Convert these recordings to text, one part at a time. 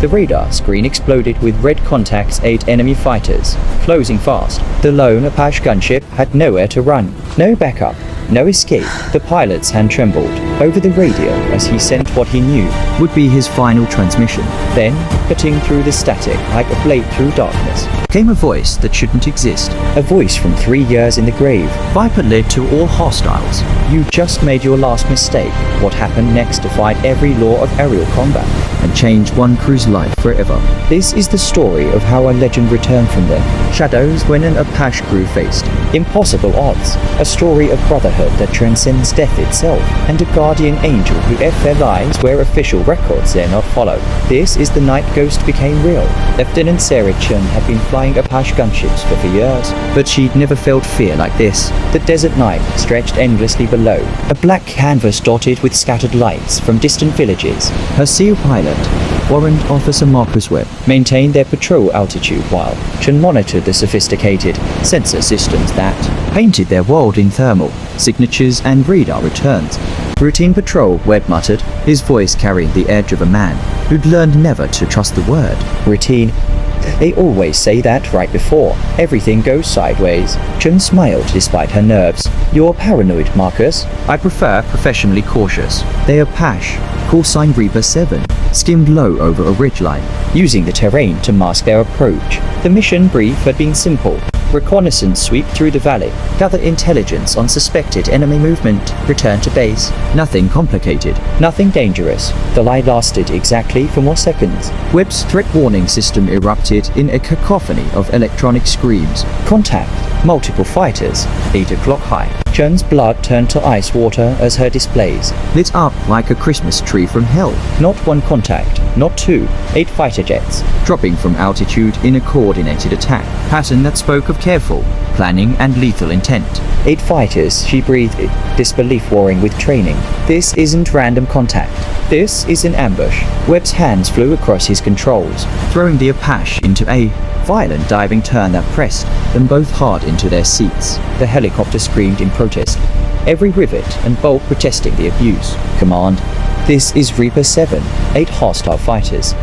The radar screen exploded with red contacts. 8 enemy fighters, closing fast. The lone Apache gunship had nowhere to run. No backup, no escape. The pilot's hand trembled over the radio as he sent what he knew would be his final transmission. Then, cutting through the static like a blade through darkness, came a voice that shouldn't exist. A voice from 3 years in the grave. Viper led to all hostiles. You just made your last mistake. What happened next defied every law of aerial combat and changed one crew's life forever. This is the story of how a legend returned from them. Shadows when an Apache crew faced impossible odds. A story of brotherhood that transcends death itself, and a guardian angel who left their lives where official records dare not follow. This is the night ghost became real. Lieutenant Sarah Chen had been flying Apache gunships for years, but she'd never felt fear like this. The desert night stretched endlessly below, a black canvas dotted with scattered lights from distant villages. Her SEAL pilot, Warrant Officer Marcus Webb, maintained their patrol altitude while Chen monitored the sophisticated sensor systems that painted their world in thermal signatures and radar returns. Routine patrol, Webb muttered, his voice carrying the edge of a man who'd learned never to trust the word. Routine. They always say that right before everything goes sideways. Chen smiled despite her nerves. You're paranoid, Marcus. I prefer professionally cautious. They are Apache, call sign Reaper 7, skimmed low over a ridgeline, using the terrain to mask their approach. The mission brief had been simple. Reconnaissance sweep through the valley, gather intelligence on suspected enemy movement, return to base. Nothing complicated, nothing dangerous. The lie lasted exactly 4 more seconds. Webb's threat warning system erupted in a cacophony of electronic screams. Contact, multiple fighters, 8 o'clock high. Chen's blood turned to ice water as her displays lit up like a Christmas tree from hell. Not 1 contact, not 2, 8 fighter jets, dropping from altitude in a coordinated attack pattern that spoke of careful planning and lethal intent. 8 fighters, she breathed, disbelief warring with training. This isn't random contact. This is an ambush. Webb's hands flew across his controls, throwing the Apache into a violent diving turn that pressed them both hard into their seats. The helicopter screamed in protest, every rivet and bolt protesting the abuse. Command, this is Reaper 7, 8 hostile fighters.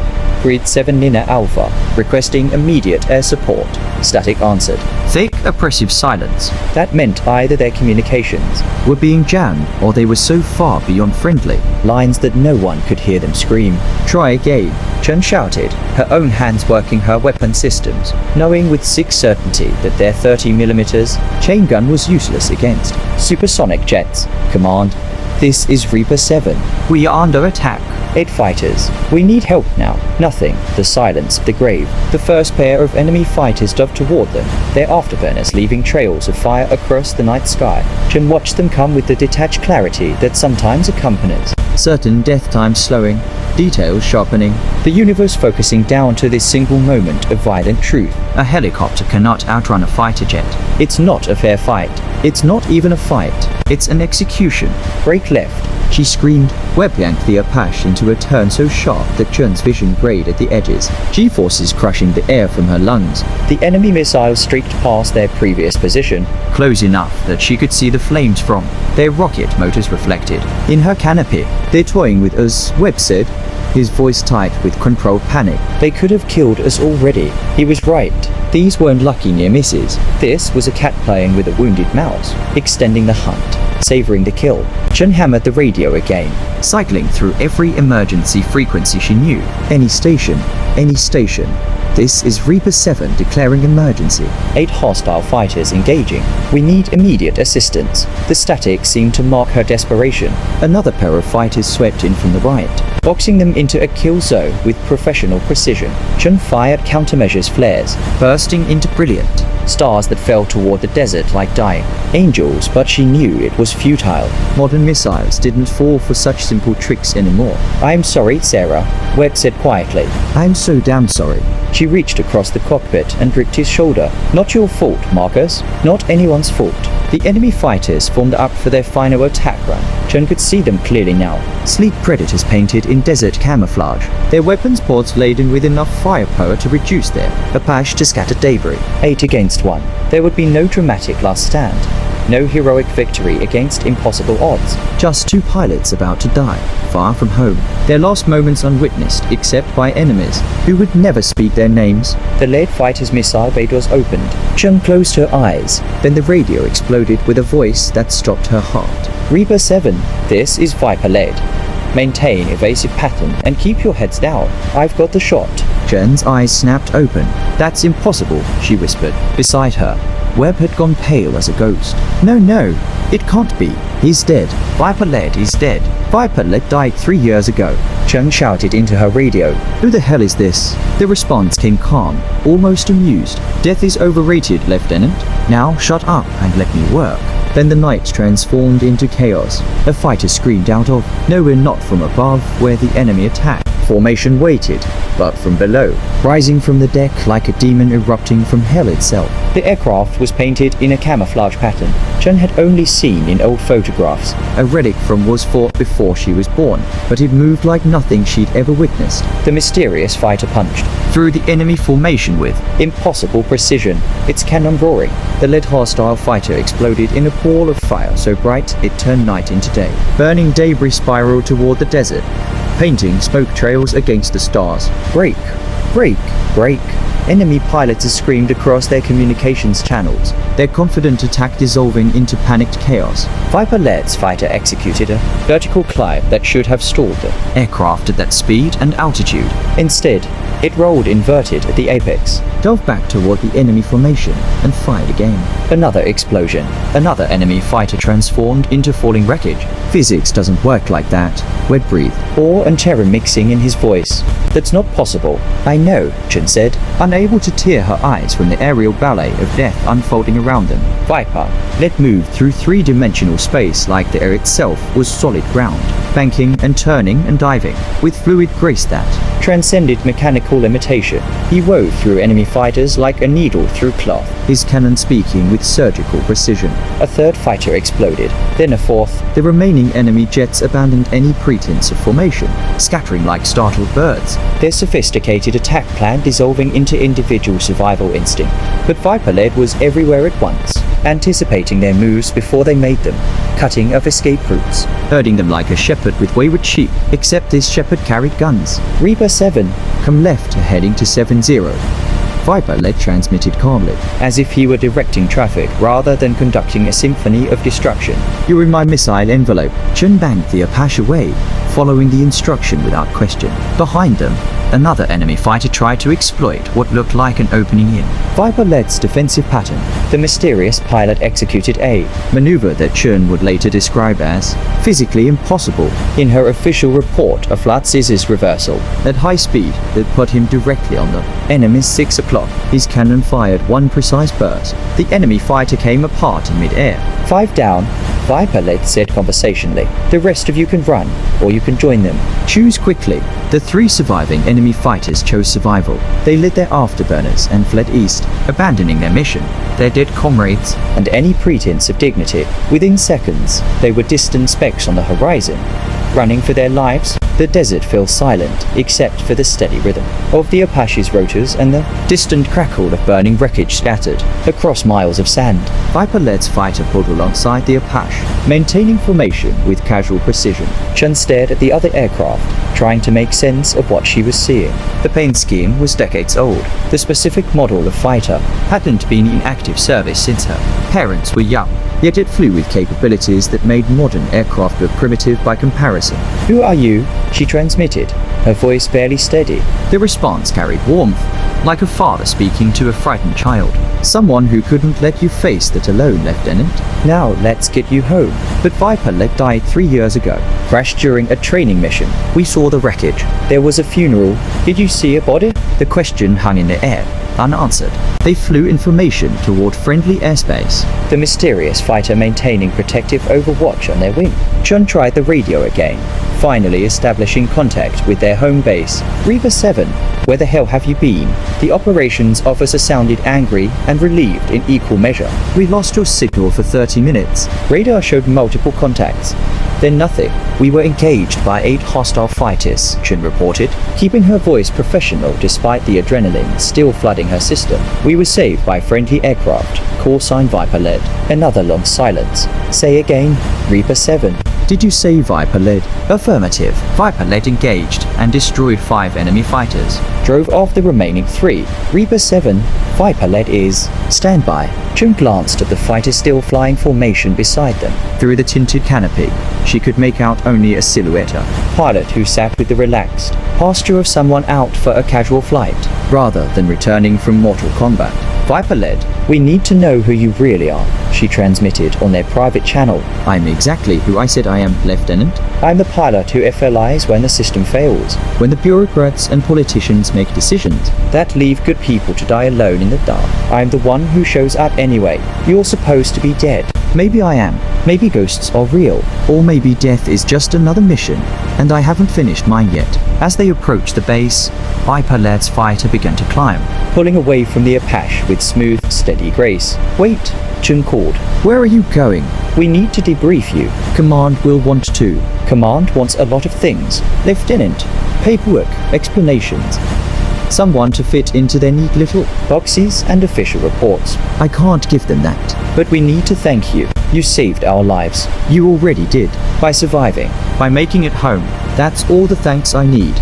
Grid 7 Nina Alpha, requesting immediate air support. Static answered. Thick, oppressive silence. That meant either their communications were being jammed or they were so far beyond friendly lines that no one could hear them scream. Try again, Chen shouted, her own hands working her weapon systems, knowing with sick certainty that their 30mm chain gun was useless against supersonic jets. Command, this is Reaper 7. We are under attack. 8 fighters. We need help now. Nothing. The silence of the grave. The first pair of enemy fighters dove toward them, their afterburners leaving trails of fire across the night sky. Chen watched them come with the detached clarity that sometimes accompanies certain death times slowing, details sharpening, the universe focusing down to this single moment of violent truth. A helicopter cannot outrun a fighter jet. It's not a fair fight. It's not even a fight. It's an execution. Brake left. She screamed. Webb yanked the Apache into a turn so sharp that Chen's vision grayed at the edges, G-forces crushing the air from her lungs. The enemy missiles streaked past their previous position, close enough that she could see the flames from their rocket motors reflected in her canopy. They're toying with us, Webb said, his voice tight with controlled panic. They could have killed us already. He was right. These weren't lucky near misses. This was a cat playing with a wounded mouse, extending the hunt, savoring the kill. Chen hammered the radio again, cycling through every emergency frequency she knew. Any station, any station. This is Reaper 7 declaring emergency. 8 hostile fighters engaging. We need immediate assistance. The static seemed to mark her desperation. Another pair of fighters swept in from the right, boxing them into a kill zone with professional precision. Chen fired countermeasures flares, bursting into brilliant stars that fell toward the desert like dying angels, but she knew it was futile. Modern missiles didn't fall for such simple tricks anymore. I'm sorry, Sarah, Webb said quietly. I'm so damn sorry. She reached across the cockpit and gripped his shoulder. Not your fault, Marcus. Not anyone's fault. The enemy fighters formed up for their final attack run. Chen could see them clearly now. Sleek predators painted in desert camouflage. Their weapons ports laden with enough firepower to reduce their Apache to scatter debris. 8 against 1. There would be no dramatic last stand. No heroic victory against impossible odds. Just two pilots about to die, far from home. Their last moments unwitnessed except by enemies who would never speak their names. The lead fighter's missile bay doors opened. Chen closed her eyes. Then the radio exploded with a voice that stopped her heart. Reaper 7, this is Viper lead. Maintain evasive pattern and keep your heads down. I've got the shot. Chen's eyes snapped open. That's impossible, she whispered. Beside her, Webb had gone pale as a ghost. No, it can't be. He's dead. Viper lead is dead. Viper lead died 3 years ago. Chen shouted into her radio. Who the hell is this? The response came calm, almost amused. Death is overrated, Lieutenant. Now shut up and let me work. Then the night transformed into chaos. A fighter screamed out of nowhere, not from above where the enemy attacked. Formation waited, but from below, rising from the deck like a demon erupting from hell itself. The aircraft was painted in a camouflage pattern Chen had only seen in old photographs, a relic from was fought before she was born, but it moved like nothing she'd ever witnessed. The mysterious fighter punched through the enemy formation with impossible precision, its cannon roaring. The lead hostile fighter exploded in a ball of fire so bright it turned night into day. Burning debris spiraled toward the desert, painting smoke trails against the stars. Break! Break! Break! Enemy pilots screamed across their communications channels, their confident attack dissolving into panicked chaos. Viper lead's fighter executed a vertical climb that should have stalled the aircraft at that speed and altitude. Instead, it rolled inverted at the apex, dove back toward the enemy formation, and fired again. Another explosion. Another enemy fighter transformed into falling wreckage. Physics doesn't work like that. Webb breathed, awe and terror mixing in his voice. That's not possible. I know, Chen said, unable to tear her eyes from the aerial ballet of death unfolding around them. Viper lead moved through three-dimensional space like the air itself was solid ground, banking and turning and diving, with fluid grace that transcended mechanical limitation. He wove through enemy fighters like a needle through cloth, his cannon speaking with surgical precision. A third fighter exploded, then a fourth. The remaining enemy jets abandoned any pretense of formation, scattering like startled birds, their sophisticated attack plan dissolving into individual survival instinct. But Viper lead was everywhere at once, anticipating their moves before they made them, cutting off escape routes, herding them like a shepherd with wayward sheep, except this shepherd carried guns. Reaper 7, come left, heading to 7-0. Viper lead transmitted calmly, as if he were directing traffic rather than conducting a symphony of destruction. You're in my missile envelope. Chen banged the Apache away, following the instruction without question. Behind them, another enemy fighter tried to exploit what looked like an opening in Viper lead's defensive pattern. The mysterious pilot executed a maneuver that Chen would later describe as physically impossible in her official report, a flat scissors reversal at high speed that put him directly on the enemy's 6 o'clock. His cannon fired one precise burst. The enemy fighter came apart in mid-air. 5 down, Viper lead said conversationally. The rest of you can run, or you can join them. Choose quickly. The 3 surviving enemy fighters chose survival. They lit their afterburners and fled east, abandoning their mission, their dead comrades, and any pretense of dignity. Within seconds, they were distant specks on the horizon. Running for their lives, the desert fell silent, except for the steady rhythm of the Apache's rotors and the distant crackle of burning wreckage scattered across miles of sand. Viper lead's fighter pulled alongside the Apache, maintaining formation with casual precision. Chen stared at the other aircraft, trying to make sense of what she was seeing. The paint scheme was decades old. The specific model of fighter hadn't been in active service since her parents were young, yet it flew with capabilities that made modern aircraft look primitive by comparison. Who are you? She transmitted, her voice barely steady. The response carried warmth, like a father speaking to a frightened child. Someone who couldn't let you face that alone, Lieutenant. Now let's get you home. But Viper lead died 3 years ago, crashed during a training mission. We saw the wreckage. There was a funeral. Did you see a body? The question hung in the air, unanswered. They flew information toward friendly airspace, the mysterious fighter maintaining protective overwatch on their wing. Chen tried the radio again, finally establishing contact with their home base. Reaper 7, where the hell have you been? The operations officer sounded angry and relieved in equal measure. We lost your signal for 30 minutes. Radar showed multiple contacts. Then nothing. We were engaged by 8 hostile fighters, Chen reported, keeping her voice professional despite the adrenaline still flooding her system. We were saved by friendly aircraft, call sign Viper led. Another long silence. Say again, Reaper 7. Did you say Viper led? Affirmative. Viper led engaged and destroyed 5 enemy fighters. Drove off the remaining 3. Reaper 7. Viper led is standby. Chen glanced at the fighter still flying formation beside them. Through the tinted canopy, she could make out only a silhouette. Pilot who sat with the relaxed posture of someone out for a casual flight, rather than returning from mortal combat. Viper led, we need to know who you really are, she transmitted on their private channel. I'm exactly who I said I am, Lieutenant. I'm the pilot who FLIs when the system fails, when the bureaucrats and politicians make decisions that leave good people to die alone in the dark. I'm the one who shows up anyway. You're supposed to be dead. Maybe I am. Maybe ghosts are real. Or maybe death is just another mission, and I haven't finished mine yet. As they approached the base, Viper led's fighter began to climb, pulling away from the Apache with smooth, steady grace. Wait, Chen called. Where are you going? We need to debrief you. Command will want to. Command wants a lot of things. Lieutenant, paperwork, explanations. Someone to fit into their neat little boxes and official reports. I can't give them that. But we need to thank you. You saved our lives. You already did. By surviving. By making it home. That's all the thanks I need.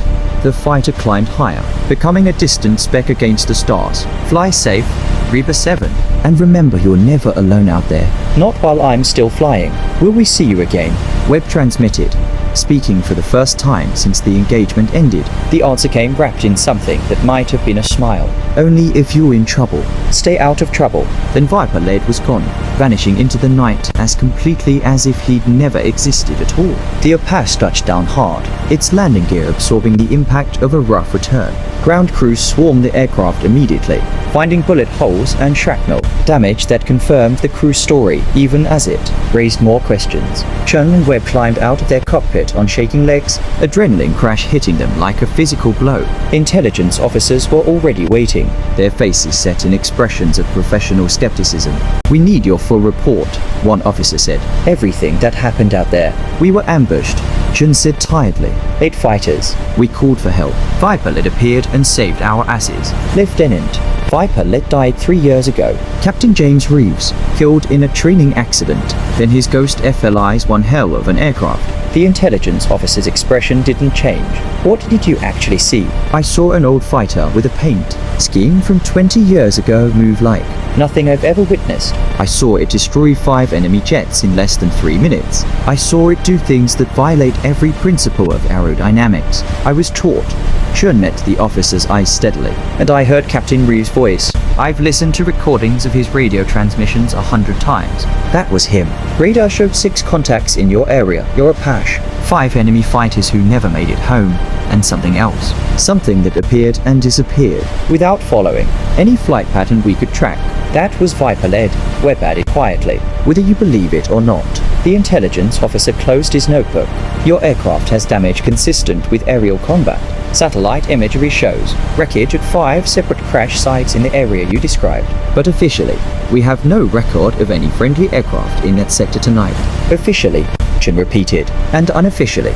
The fighter climbed higher, becoming a distant speck against the stars. Fly safe, Reaper 7. And remember, you're never alone out there. Not while I'm still flying. Will we see you again? Webb transmitted, speaking for the first time since the engagement ended. The answer came wrapped in something that might have been a smile. Only if you're in trouble. Stay out of trouble. Then Viper lead was gone, vanishing into the night as completely as if he'd never existed at all. The Apache touched down hard, its landing gear absorbing the impact of a rough return. Ground crews swarmed the aircraft immediately, finding bullet holes and shrapnel, damage that confirmed the crew's story even as it raised more questions. Chen and Webb climbed out of their cockpit on shaking legs, adrenaline crash hitting them like a physical blow. Intelligence officers were already waiting, their faces set in expressions of professional skepticism. We need your full report, one officer said. Everything that happened out there. We were ambushed, Chen said tiredly. 8 fighters. We called for help. Viper led appeared and saved our asses. Lieutenant, Viper led died 3 years ago. Captain James Reeves, killed in a training accident. Then his ghost FLIs one hell of an aircraft. The intelligence officer's expression didn't change. What did you actually see? I saw an old fighter with a paint scheme from 20 years ago move like nothing I've ever witnessed. I saw it destroy 5 enemy jets in less than 3 minutes. I saw it do things that violate every principle of aerodynamics. I was taught. Chen met the officer's eyes steadily, and I heard Captain Reeves' voice. I've listened to recordings of his radio transmissions 100 times. That was him. Radar showed 6 contacts in your area. You're Apache. 5 enemy fighters who never made it home, and something else. Something that appeared and disappeared, without following any flight pattern we could track. That was Viper-led, Webb added quietly. Whether you believe it or not. The intelligence officer closed his notebook. Your aircraft has damage consistent with aerial combat. Satellite imagery shows wreckage at 5 separate crash sites in the area you described. But officially, we have no record of any friendly aircraft in that sector tonight. Officially, Chen repeated. And unofficially,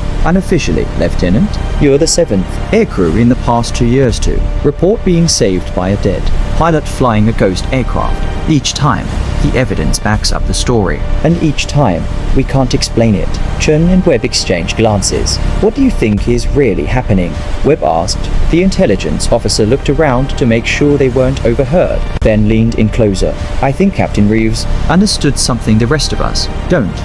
Lieutenant, you're the 7th aircrew in the past 2 years to report being saved by a dead pilot flying a ghost aircraft. Each time, the evidence backs up the story. And each time, we can't explain it. Chen and Webb exchanged glances. What do you think is really happening? Webb asked. The intelligence officer looked around to make sure they weren't overheard, then leaned in closer. I think Captain Reeves understood something the rest of us don't.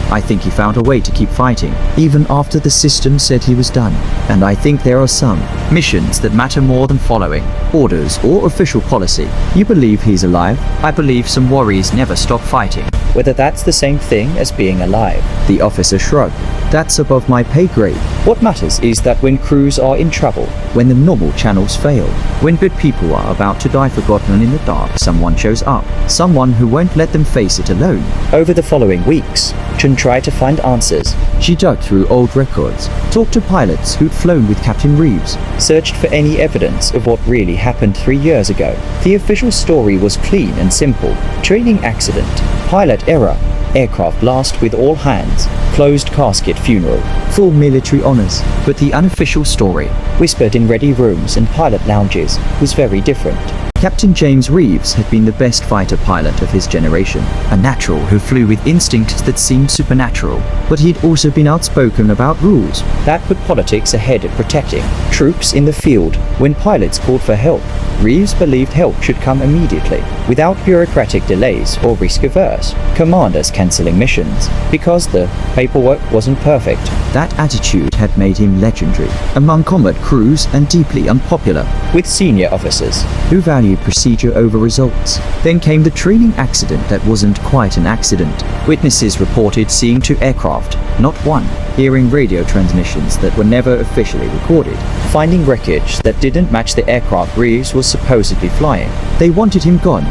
I think he found a way to keep fighting, even after the system said he was done. And I think there are some missions that matter more than following orders or official policy. You believe he's alive? I believe some warriors never stop fighting. Whether that's the same thing as being alive. The officer shrugged. That's above my pay grade. What matters is that when crews are in trouble, when the normal channels fail, when good people are about to die forgotten in the dark, someone shows up. Someone who won't let them face it alone. Over the following weeks, Chen tried to find answers. She dug through old records, talked to pilots who'd flown with Captain Reeves, searched for any evidence of what really happened 3 years ago. The official story was clean and simple. Training accident, pilot error, aircraft lost with all hands, closed casket funeral, full military honors. But the unofficial story, whispered in ready rooms and pilot lounges, was very different. Captain James Reeves had been the best fighter pilot of his generation, a natural who flew with instincts that seemed supernatural, but he'd also been outspoken about rules that put politics ahead of protecting troops in the field. When pilots called for help, Reeves believed help should come immediately, without bureaucratic delays or risk-averse commanders cancelling missions because the paperwork wasn't perfect. That attitude had made him legendary among combat crews and deeply unpopular with senior officers who valued procedure over results. Then came the training accident that wasn't quite an accident. Witnesses reported seeing 2 aircraft, not one, hearing radio transmissions that were never officially recorded, finding wreckage that didn't match the aircraft Reeves was supposedly flying. They wanted him gone.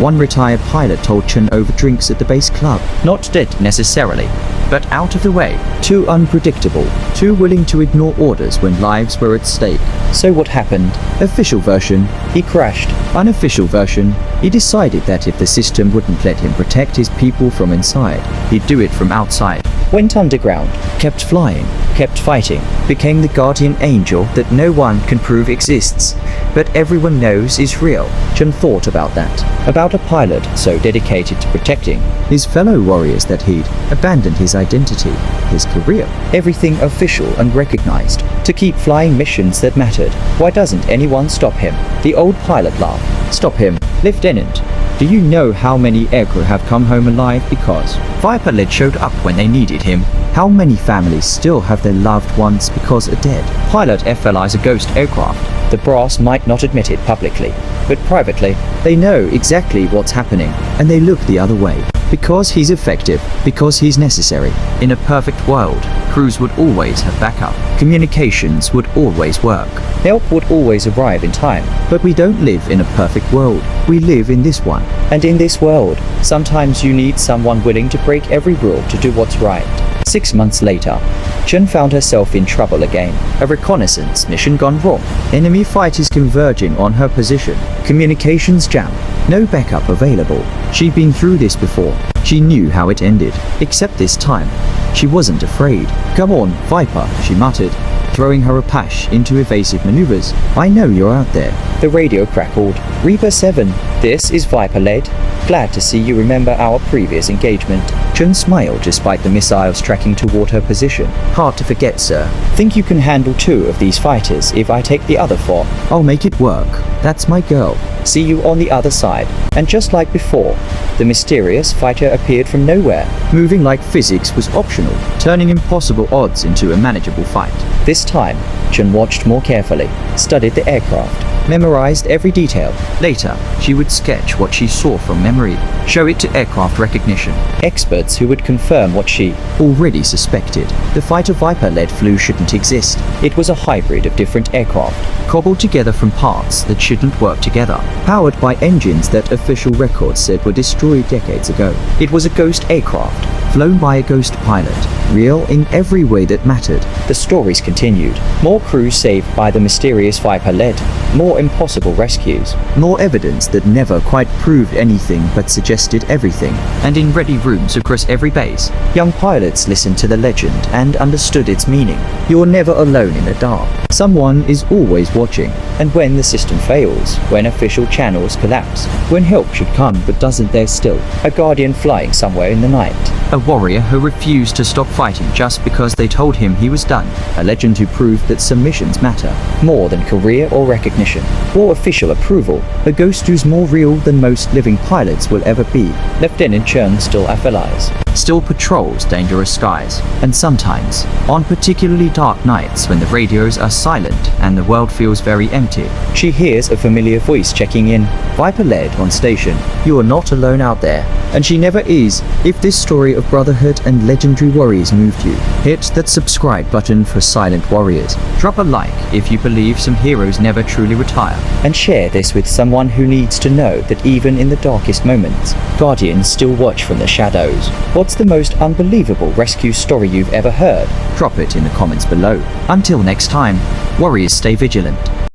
One retired pilot told Chen over drinks at the base club. Not dead necessarily, but out of the way. Too unpredictable, too willing to ignore orders when lives were at stake. So what happened? Official version, he crashed. Unofficial version, he decided that if the system wouldn't let him protect his people from inside, he'd do it from outside. Went underground, kept flying, kept fighting, became the guardian angel that no one can prove exists, but everyone knows is real. Chen thought about that, about a pilot so dedicated to protecting his fellow warriors that he'd abandoned his identity, his career, everything official and recognized, to keep flying missions that mattered. Why doesn't anyone stop him? The old pilot laughed. Stop him, Lieutenant. Do you know how many aircrew have come home alive because Viper Led showed up when they needed him? How many families still have their loved ones because are dead? Pilot FLI is a ghost aircraft. The brass might not admit it publicly, but privately, they know exactly what's happening, and they look the other way. Because he's effective, because he's necessary. In a perfect world, crews would always have backup. Communications would always work. Help would always arrive in time. But we don't live in a perfect world. We live in this one. And in this world, sometimes you need someone willing to break every rule to do what's right. 6 months later, Chen found herself in trouble again. A reconnaissance mission gone wrong. Enemy fighters converging on her position. Communications jam. No backup available. She'd been through this before. She knew how it ended. Except this time, she wasn't afraid. Come on, Viper, she muttered, throwing her Apache into evasive maneuvers. I know you're out there. The radio crackled. Reaper 7, this is Viper Led. Glad to see you remember our previous engagement. Chen smiled despite the missiles tracking toward her position. Hard to forget, sir. Think you can handle 2 of these fighters if I take the other 4? I'll make it work. That's my girl. See you on the other side. And just like before, the mysterious fighter appeared from nowhere, moving like physics was optional, turning impossible odds into a manageable fight. This time, Chen watched more carefully, studied the aircraft, memorized every detail. Later, she would sketch what she saw from memory, show it to aircraft recognition experts who would confirm what she already suspected. The fighter Viper-led flew shouldn't exist. It was a hybrid of different aircraft, cobbled together from parts that shouldn't work together, powered by engines that official records said were destroyed decades ago. It was a ghost aircraft, flown by a ghost pilot, real in every way that mattered. The stories continued. More crews saved by the mysterious Viper-led, more impossible rescues, more evidence that never quite proved anything but suggested everything. And in ready rooms across every base, young pilots listened to the legend and understood its meaning. You're never alone in the dark. Someone is always watching. And when the system fails, when official channels collapse, when help should come but doesn't, there's still a guardian flying somewhere in the night. A warrior who refused to stop fighting just because they told him he was done. A legend who proved that submissions matter more than career or recognition or official approval. A ghost who's more real than most living pilots will ever be. Lieutenant Chen still FLIs. still patrols dangerous skies. And sometimes, on particularly dark nights when the radios are silent and the world feels very empty, she hears a familiar voice checking in. Viper led on station. You are not alone out there. And she never is. If this story of brotherhood and legendary warriors moved you, hit that subscribe button for silent warriors. Drop a like if you believe some heroes never truly retire. And share this with someone who needs to know that even in the darkest moments, Guardians still watch from the shadows. What's the most unbelievable rescue story you've ever heard? Drop it in the comments below. Until next time, warriors stay vigilant.